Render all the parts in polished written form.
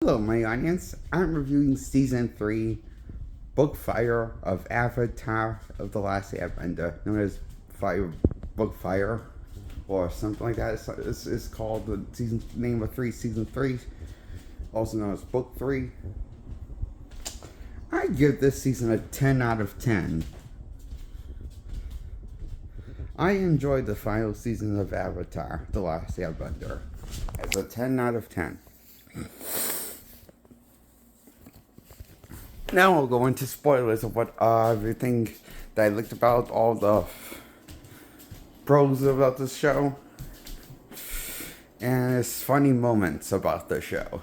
Hello, my audience. I'm reviewing Season 3, Book Fire of Avatar of the Last Airbender, known as Book Fire, or something like that. It's called the season name of 3, Season 3, also known as Book 3. I give this season a 10 out of 10. I enjoyed the final season of Avatar, The Last Airbender, as a 10 out of 10. Now I'll go into spoilers of what everything that I looked about, all the pros about the show, and its funny moments about the show.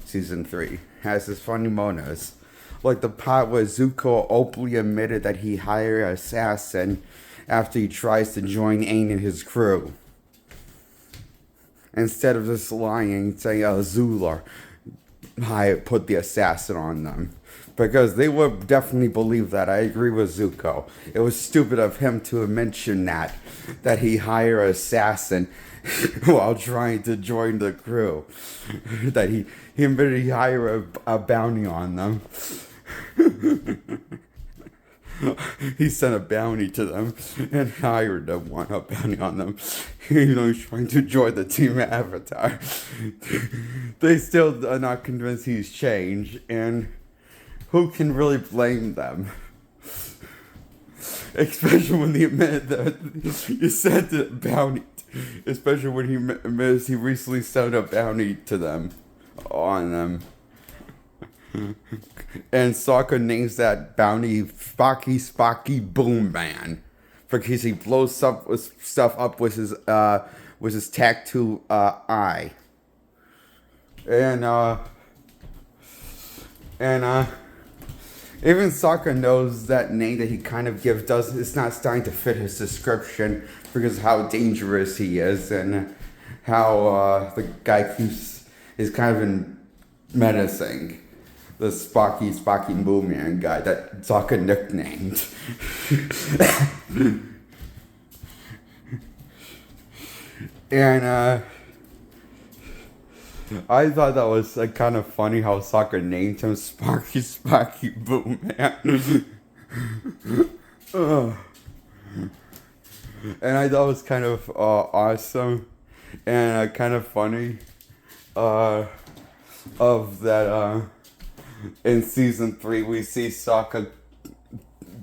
Season 3 has its funny moments, like the part where Zuko openly admitted that he hired an assassin after he tries to join Aang and his crew, instead of just lying, saying Azula put the assassin on them. Because they would definitely believe that. I agree with Zuko. It was stupid of him to mention that he hired an assassin while trying to join the crew. That he admitted he hired a bounty on them. He sent a bounty to them and hired a bounty on them. Even though he's trying to join the team Avatar. They still are not convinced he's changed, and who can really blame them? Especially when they admit that you sent a bounty. Especially when he admits he recently sent a bounty to them, on them. And Sokka names that bounty Spocky Boom Man, because he blows stuff up with his tattoo eye. And even Sokka knows that name that he kind of gives it's not starting to fit his description, because of how dangerous he is and how the guy is kind of menacing. The Spocky Boom Man guy that Sokka nicknamed. And I thought that was kind of funny how Sokka named him Spocky Boom Man. And I thought it was kind of awesome and kind of funny of that. In season 3, we see Sokka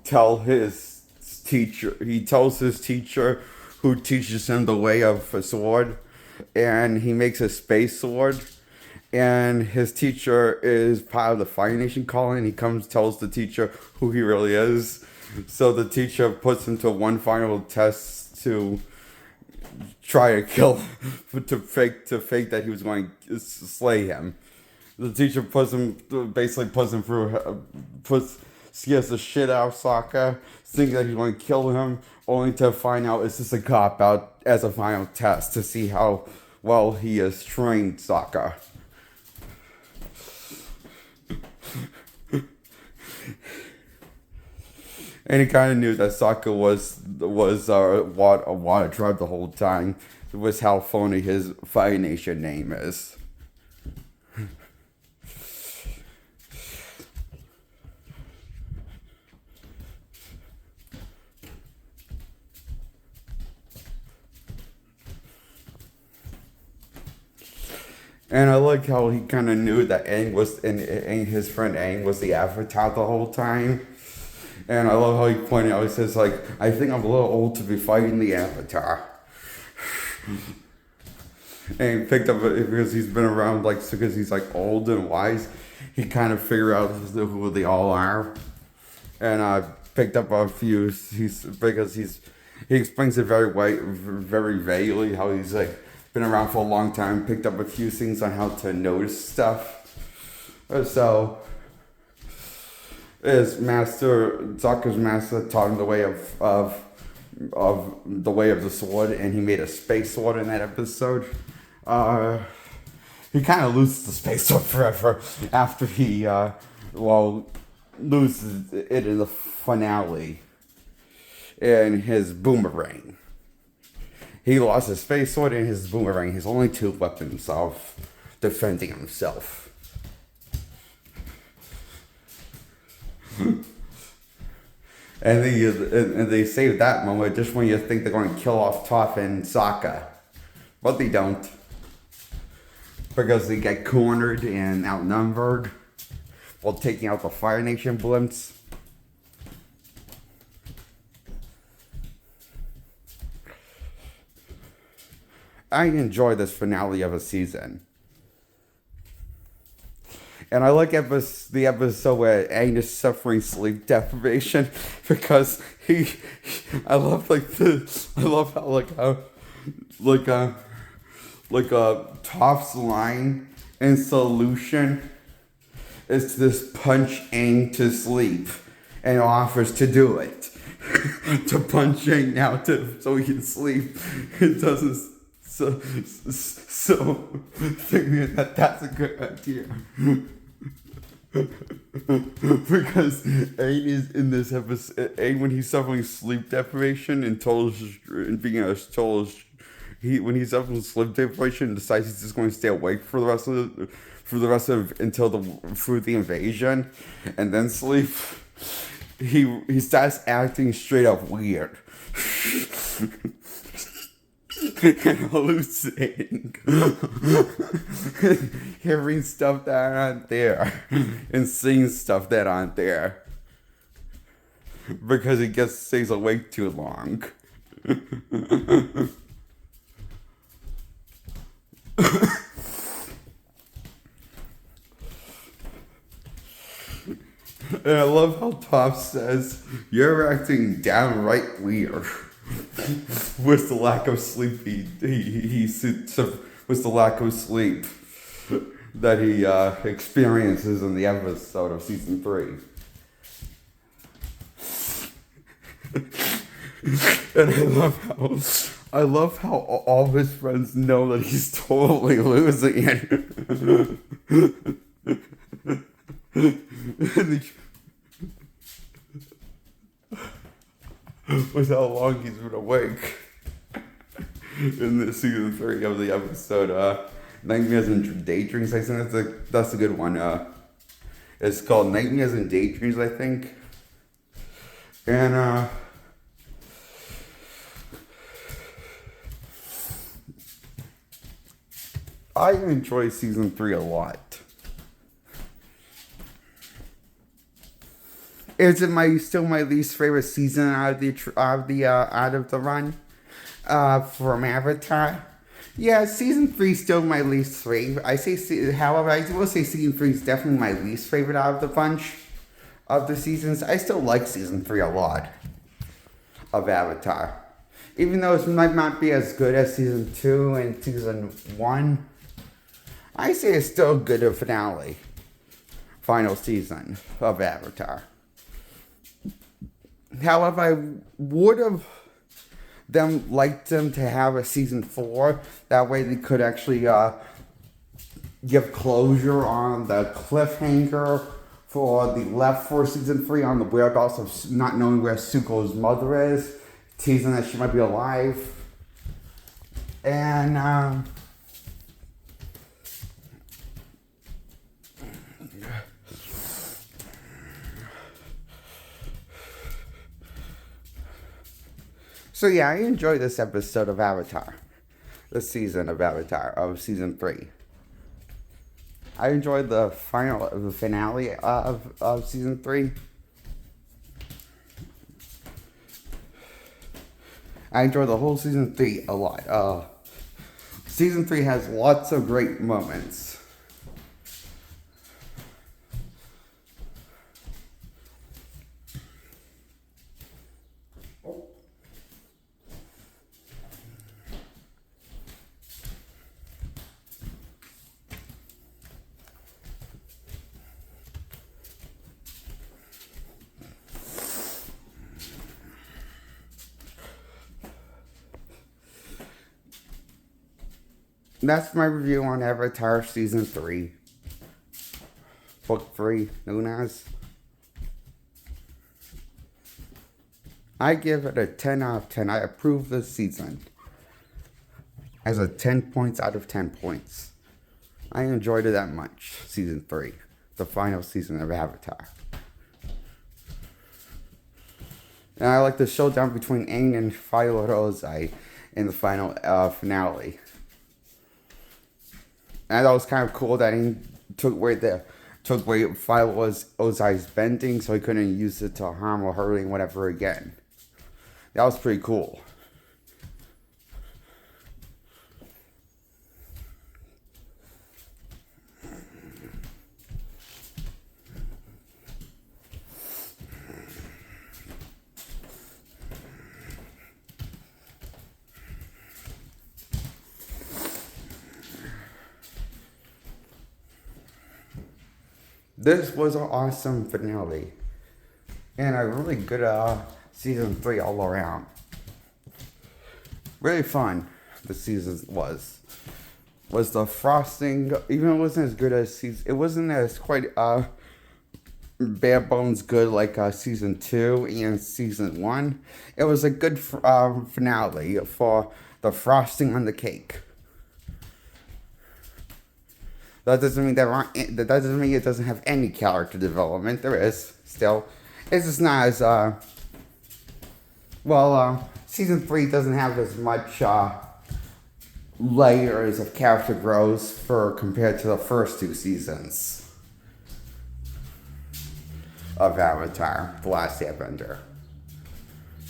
tell his teacher. He tells his teacher, who teaches him the way of a sword, and he makes a space sword. And his teacher is part of the Fire Nation calling. He tells the teacher who he really is. So the teacher puts him to one final test to try to kill, to fake that he was going to slay him. The teacher scares the shit out of Sokka, thinking that he's going to kill him, only to find out it's just a cop out as a final test to see how well he has trained Sokka. And he kind of knew that Sokka was a water tribe the whole time. It was how phony his Fire Nation name is. And I like how he kind of knew that Aang, his friend Aang, was the Avatar the whole time. And I love how he pointed out, he says, I think I'm a little old to be fighting the Avatar. And he picked up, because he's been around, because he's, old and wise, he kind of figured out who they all are. And I picked up a few, because he explains it very vaguely, how he's, been around for a long time, picked up a few things on how to notice stuff. So, Sokka's master taught him the way of the sword, and he made a space sword in that episode. He kind of loses the space sword forever after he loses it in the finale in his boomerang. He lost his space sword and his boomerang, his only two weapons of defending himself. And they save that moment just when you think they're going to kill off Toph and Sokka. But they don't. Because they get cornered and outnumbered while taking out the Fire Nation blimps. I enjoy this finale of a season. And I like the episode where Aang is suffering sleep deprivation because I love how Toph's line in solution is this punch Aang to sleep and offers to do it. To punch Aang now so he can sleep. It doesn't so thinking that's a good idea. Because Aang is in this episode. Aang, when he's suffering sleep deprivation and when he's suffering sleep deprivation, decides he's just going to stay awake for the rest of through the invasion, and then sleep. He starts acting straight up weird. And hallucinating, hearing stuff that aren't there, and seeing stuff that aren't there, because he stays awake too long. And I love how Toph says, "You're acting downright weird." With the lack of sleep with the lack of sleep that he experiences in the episode of season 3. And I love how all of his friends know that he's totally losing it. With how long he's been awake in this season 3 of the episode Nightmares and Daydreams. I think that's a good one. It's called Nightmares and Daydreams, I think. And I enjoy season 3 a lot. Is it still my least favorite season out of the run from Avatar? Yeah, season 3 is still my least favorite. However, I will say season 3 is definitely my least favorite out of the bunch of the seasons. I still like season 3 a lot of Avatar, even though it might not be as good as season 2 and season 1. I say it's still a good final season of Avatar. However, I would have liked them to have a season 4. That way they could actually give closure on the cliffhanger for season 3 on the whereabouts of not knowing where Zuko's mother is, teasing that she might be alive. And so yeah, I enjoyed this episode of Avatar. This season of Avatar, of season 3. I enjoyed the finale of season 3. I enjoyed the whole season 3 a lot. Season 3 has lots of great moments. That's my review on Avatar Season 3. Book 3, known as. I give it a 10 out of 10. I approve this season as a 10 points out of 10 points. I enjoyed it that much. Season 3. The final season of Avatar. And I like the showdown between Aang and Violet Ozai in the final finale. And I thought it was kind of cool that Aang took away Violet Ozai's bending, so he couldn't use it to harm or hurting whatever again. That was pretty cool. This was an awesome finale. And a really good season 3 all around. Really fun, the season was. Was the frosting, even it wasn't as good as season, it wasn't as quite bare bones good like season 2 and season 1. It was a good finale for the frosting on the cake. That doesn't mean that doesn't mean it doesn't have any character development. There is still. It's just not as season 3 doesn't have as much layers of character growth compared to the first 2 seasons of Avatar: The Last Airbender.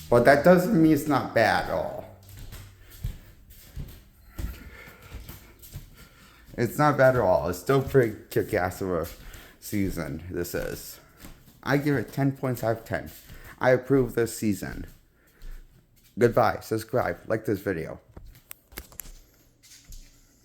But that doesn't mean it's not bad at all. It's not bad at all. It's still pretty kick-ass of a season, this is. I give it 10 points out of 10. I approve this season. Goodbye. Subscribe. Like this video.